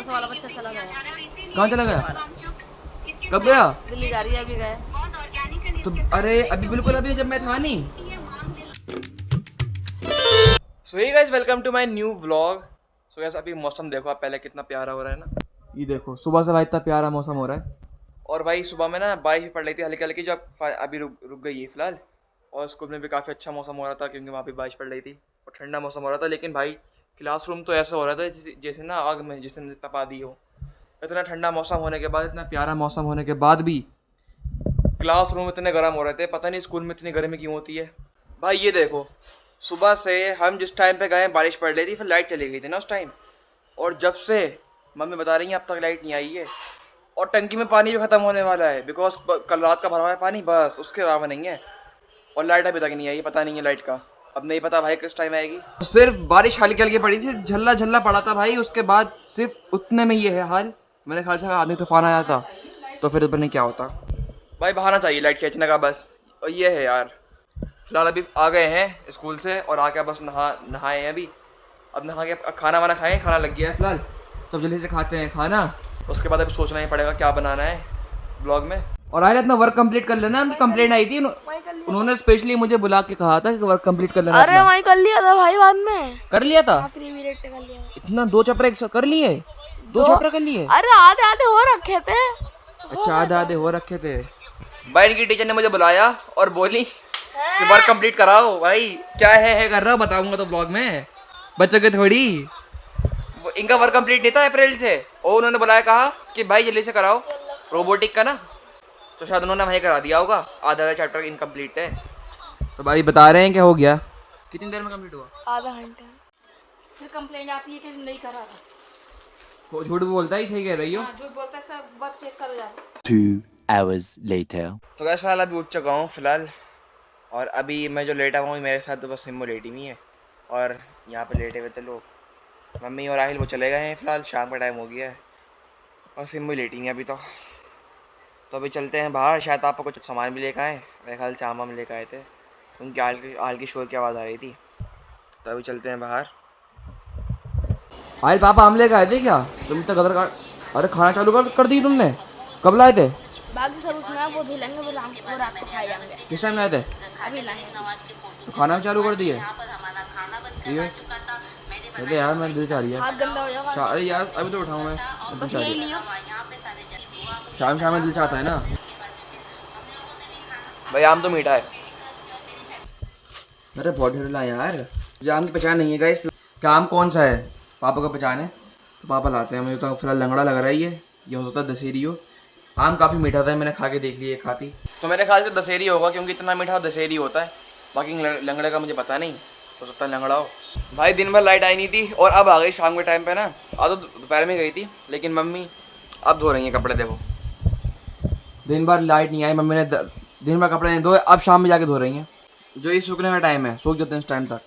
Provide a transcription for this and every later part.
बस वाला बच्चा चला गया। कहाँ चला गया? कब गया? दिल्ली जा रही है, अभी गया। तो अरे अभी बिल्कुल अभी जब मैं था नहीं। So hey guys, welcome to my new vlog. So guys, अभी मौसम देखो आप पहले कितना प्यारा हो रहा है ना। ये देखो सुबह से भाई इतना प्यारा मौसम हो रहा है। और भाई सुबह में ना बारिश भी पड़ रही थी हल्की हल्की, जो अभी रुक गई है फिलहाल। और स्कूल में भी काफ़ी अच्छा मौसम हो रहा था क्योंकि वहाँ पे बारिश पड़ रही थी और ठंडा मौसम हो रहा था। लेकिन भाई क्लासरूम तो ऐसा हो रहा था जैसे ना आग में जिसने तपा दी हो। इतना ठंडा मौसम होने के बाद, इतना प्यारा मौसम होने के बाद भी क्लासरूम इतने गर्म हो रहे थे। पता नहीं स्कूल में इतनी गर्मी क्यों होती है। भाई ये देखो, सुबह से हम जिस टाइम पे गए बारिश पड़ रही थी, फिर लाइट चली गई थी ना उस टाइम। और जब से मम्मी बता रही हैं अब तक लाइट नहीं आई है। और टंकी में पानी भी ख़त्म होने वाला है बिकॉज कल रात का भरा हुआ है पानी, बस उसके अलावा नहीं है। और लाइट अभी तक नहीं आई, पता नहीं है लाइट का। अब नहीं पता भाई किस टाइम आएगी। सिर्फ बारिश हल्की हल्की पड़ी थी, झल्ला झल्ला पड़ा था भाई। उसके बाद सिर्फ उतने में ये है हाल। मेरे ख्याल से आधी तूफान आया था तो फिर पता नहीं क्या होता। भाई बहाना चाहिए लाइट खींचने का बस। और ये है यार, फिलहाल अभी आ गए हैं स्कूल से और आके बस नहाए हैं अभी। अब नहा के खाना वाना खाएं, खाना लग गया है फिलहाल। तो जल्दी से खाते हैं खाना। उसके बाद अभी सोचना ही पड़ेगा क्या बनाना है ब्लॉग में। और आज अपना वर्क कंप्लीट कर लेना। उनकी कंप्लेंट आई थी, उन्होंने स्पेशली मुझे बुला के कहा था कि वर्क कंप्लीट कर लेना। अरे वहीं कर लिया था भाई, बाद में कर लिया था। फ्री पीरियड कर लिया। इतना 2 चैप्टर एक साथ कर लिए? 2 चैप्टर कर लिए? अरे आधे आधे हो रखे थे। अच्छा आधे आधे हो रखे थे। भाई इनकी टीचर ने मुझे बुलाया और बोली कि वर्क कंप्लीट कराओ। भाई क्या है कर रहा हूँ बताऊंगा तो ब्लॉग में, बच्चों के थोड़ी। इनका वर्क कंप्लीट नहीं था अप्रैल से, और उन्होंने बुलाया, कहा कि भाई जल्दी से कराओ रोबोटिक का ना। तो शायद उन्होंने वहीं करा दिया होगा, आधा चैप्टर इनकम्प्लीट है। तो भाई बता रहे हैं क्या हो गया? कितनी देर में कंप्लीट हुआ? आधा घंटा। फिर कंप्लेंट आती है कि नहीं करा था। वो झूठ बोलता है, सही कह रही हो। जो बोलता है सब बात चेक करो जाके। 2 hours later. तो गैस फिलहाल अभी उठ चुका हूँ फिलहाल। और अभी मैं जो लेटा हुआ हूँ, मेरे साथ तो बस सिम्मो लेटी हुई है। और यहाँ पे लेटे हुए थे लोग, मम्मी और राहिल वो चले गए हैं फिलहाल, शाम का टाइम हो गया है। और सिम्मो लेटी हुई है अभी तो अभी चलते हैं बाहर। शायद पापा कुछ सामान भी लेकर आए, मेरे ख्याल से आम लेकर आए थे। उनके हाल की शोर की आवाज़ आ रही थी। तो अभी चलते हैं बाहर। आज पापा आम लेकर आए थे क्या? तुम तो गदर का। अरे खाना चालू कर दी तुमने? कब लाए थे? बाकी सब उसमें वो भी लेंगे, वो रात को खाए जाएंगे। किस टाइम लाए थे? अभी लाएंगे। तो खाना भी चालू कर दिए? अरे यार मेरा दिल चाह रही है। हाथ गंदा हो जाएगा। अरे यार अभी तो उठाऊँ मैं। दिल बस चाह यही रही है। लियो। शाम शाम में दिल चाहता है ना। भाई आम तो मीठा है। अरे बहुत ढेर लाए यार, मुझे आम की पहचान नहीं है गाइस। क्या आम कौन सा है? पापा को पहचान है तो पापा लाते हैं। मुझे तो फिलहाल लंगड़ा लग रहा है ये हो सकता है दशहरी हो। आम काफ़ी मीठा था, मैंने खा के देख लिया काफ़ी। तो मेरे ख्याल से दशहरी होगा क्योंकि इतना मीठा दशहरी होता है। बाकी लंगड़े का मुझे पता नहीं, हो सकता है लंगड़ा हो। भाई दिन भर लाइट आई नहीं थी और अब आ गई शाम के टाइम पे ना। आज तो दोपहर में गई थी, लेकिन मम्मी अब धो रही हैं कपड़े। देखो दिन भर लाइट नहीं आई, मम्मी ने दिन भर कपड़े नहीं धोए, अब शाम में जाके धो रही हैं। जो ये सूखने का टाइम है, सूख जाते हैं इस टाइम तक।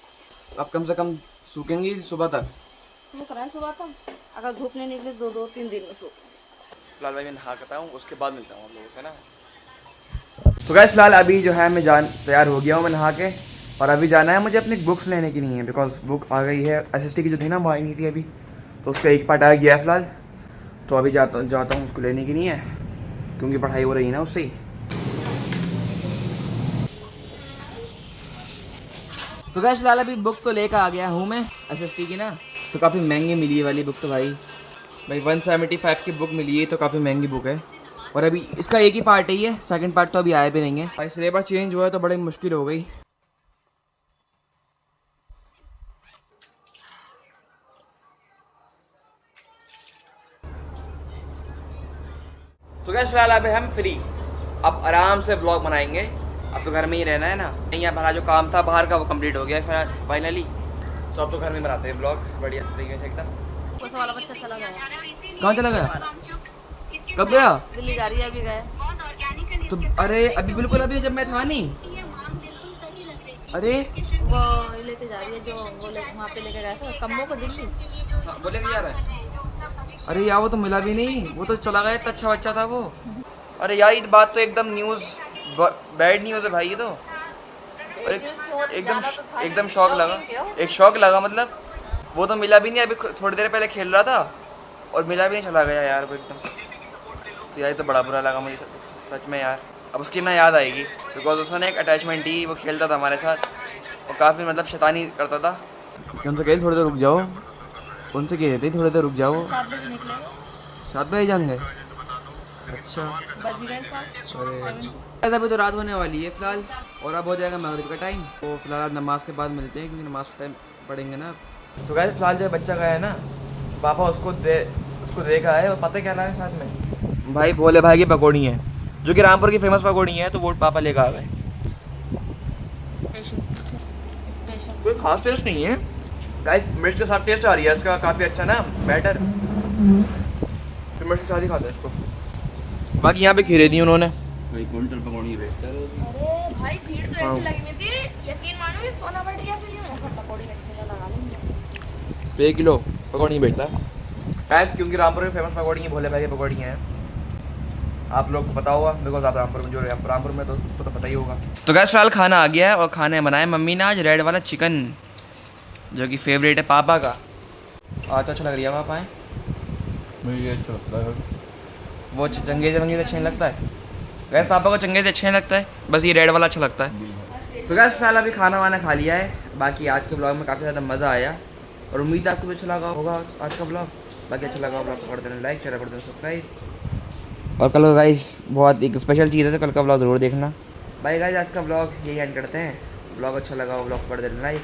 अब कम से कम सूखेंगी सुबह तक। वो कराएं सुबह तक, अगर धूप नहीं निकली 2-3 दिन में सूख। फिलहाल भाई मैं नहा करता हूँ, उसके बाद मिलता हूँ आप लोगों से ना। तो गाइस फिलहाल अभी जो है मैं तैयार हो गया हूँ मैं नहा के। और अभी जाना है मुझे अपनी बुक्स लेने की नहीं है बिकॉज बुक आ गई है। एसएसटी की जो थी ना वो आई नहीं थी अभी, तो उसका एक पार्ट आ गया है फिलहाल। तो अभी जाता हूँ उसको लेने की नहीं है क्योंकि पढ़ाई हो रही है ना उससे ही। तो गाइस फिलहाल अभी बुक तो लेकर आ गया हूँ मैं एसएसटी की ना। तो काफ़ी महंगी मिली है वाली बुक तो भाई 175 की बुक मिली है, तो काफ़ी महंगी बुक है। और अभी इसका एक ही पार्ट है ये, सेकंड पार्ट तो अभी आया भी नहीं है। भाई सिलेबस चेंज हुआ है तो बड़ी मुश्किल हो गई। तो गाइस फिलहाल अभी हम फ्री, अब आराम से ब्लॉग बनाएंगे। अब तो घर में ही रहना है ना। नहीं यहाँ हमारा जो काम था बाहर का वो कंप्लीट हो गया फाइनली। तो अब तो घर में बनाते हैं ब्लॉग बढ़िया तरीके से एकदम। बस वाला बच्चा चला गया। कहाँ चला गया? कब गया? दिल्ली जा रही है, अभी गया। तो अरे अभी बिल्कुल अभी जब मैं था नहीं। अरे वो लेके जा रही है, जो वो वहाँ पे लेके गया था कम्बो को दिल्ली। हाँ, वो लेके जा रहा है। अरे यार वो तो मिला भी नहीं, वो तो चला गया। इतना अच्छा बच्चा था वो। अरे यार ये बात तो एकदम बैड न्यूज़ है भाई ये तो। एकदम शौक लगा, एक शौक लगा मतलब। वो तो मिला भी नहीं, अभी थोड़ी देर पहले खेल रहा था और मिला भी नहीं, चला गया यार वो एकदम। तो यार ये तो बड़ा बुरा लगा मुझे सच में यार। अब उसकी ना याद आएगी बिकॉज उसने एक अटैचमेंट थी, वो खेलता था हमारे साथ और काफ़ी मतलब शैतानी करता था। उनसे कहीं थोड़ी देर रुक जाओ, उनसे कह देते थोड़ी देर रुक जाओ। 7 बजे निकलेगा। 7 बजे जाएंगे? अच्छा। बज गए 7। अरे अभी तो रात होने वाली है फिलहाल, और अब हो जाएगा मगरिब का टाइम। तो फिलहाल नमाज के बाद मिलते हैं, क्योंकि नमाज का टाइम पढ़ेंगे ना। तो गाइस फिलहाल जो बच्चा गया है ना, पापा उसको देखा है और पता क्या लाए साथ में, भाई भोले भाई की पकौड़ी है, जो कि रामपुर की फेमस पकौड़ी है। तो वो पापा लेकर आ गए। स्पेशल। कोई खास टेस्ट नहीं है गाइस, मिर्च के साथ टेस्ट आ रही है इसका, काफ़ी अच्छा ना बैटर। फिर मिर्च के साथ ही खाते हैं इसको। बाकी यहाँ पे खीरे दी उन्होंने। अरे भाई भीड़ तो ऐसी लगी हुई थी, यकीन मानो ये सोना बढ़ गया फिर ये पकौड़ी रखने का लगा लेंगे। 1 किलो पकौड़ी बेचता है गाइस, क्योंकि रामपुर में फेमस पकौड़ी है, भोले भाई की पकौड़ी हैं। आप लोग को पता होगा बिकॉज आप रामपुर में, जो रामपुर में, तो उसको तो पता ही होगा। तो गैस फिलहाल खाना आ गया है और खाने बनाया मम्मी ने आज रेड वाला चिकन, जो कि फेवरेट है पापा का। आज तो अच्छा लग रही है पापा है, मुझे अच्छा लगता है। वो चंगेज़ वंगेज़ अच्छा नहीं लगता है गैस, पापा को चंगेज़ अच्छा नहीं लगता है, बस ये रेड वाला अच्छा लगता है। तो गैस फिलहाल अभी खाना वाना खा लिया है। बाकी आज के ब्लॉग में काफ़ी ज़्यादा मज़ा आया और उम्मीद है आपको भी अच्छा लगा होगा आज का ब्लॉग। बाकी अच्छा लगा ब्लॉग को कर देना लाइक, शेयर कर देना सब्सक्राइब। और कल गाइस बहुत एक स्पेशल चीज़ है, तो कल का ब्लॉग ज़रूर देखना। बाय गाइस, आज का ब्लॉग यही एंड करते हैं। ब्लॉग अच्छा लगा हो ब्लॉग को कर देना लाइक,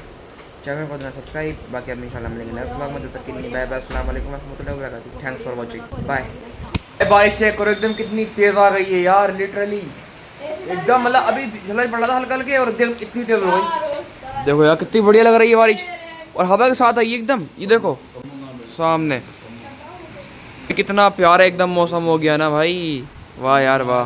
चैनल को देना सब्सक्राइब। बाकी अब इंशाल्लाह मिलेंगे नेक्स्ट ब्लॉग में, तब तक के लिए बाय बाय, अस्सलाम वालेकुम रहमतुल्लाहि व बरकातहू। Thanks for watching, bye. बारिश चेक करो एकदम कितनी तेज़ आ गई है यार, लिटरली एकदम, मतलब अभी झलक पड़ रहा था हल्का हल्के और एकदम इतनी तेज़ हो गई। देखो यार कितनी बढ़िया लग रही है बारिश, और हवा के साथ आई एकदम। ये देखो सामने कितना प्यारा एकदम मौसम हो गया ना भाई, वाह यार वाह।